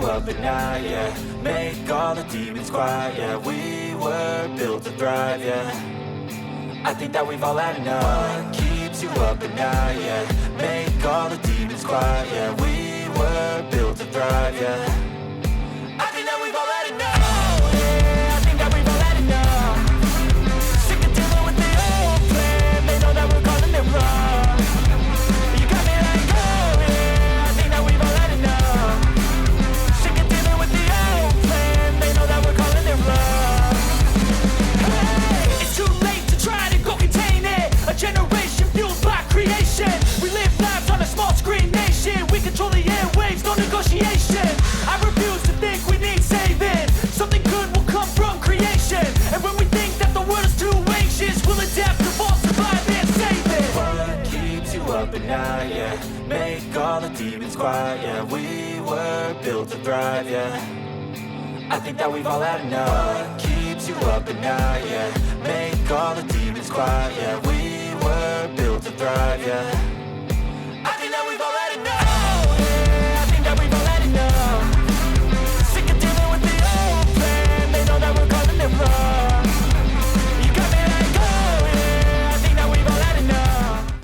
up at night, yeah. Make all the demons quiet, yeah. We were built to thrive, yeah. I think that we've all had enough. What keeps you up at night, yeah. Make all the demons quiet, yeah. We were built to thrive, yeah. I think that we've all had enough. Oh, yeah, I think that we've all had enough. Sick of dealing with the old plan. They know that we're calling it wrong. You got me like, oh yeah, I think that we've all had enough. Sick of dealing with the old plan. They know that we're calling it wrong. Hey, it's too late to try to go contain it. A generation fueled by creation. We live lives on a small screen nation. We control the airwaves, no negotiation. I refuse to think we need saving. Something good will come from creation. And when we think that the world is too anxious, we'll adapt, evolve, survive, and save it. What keeps you up at night, yeah. Make all the demons quiet, yeah. We were built to thrive, yeah. I think that we've all had enough. What keeps you up at night, yeah. Make all the demons quiet, yeah. We were built to thrive, yeah.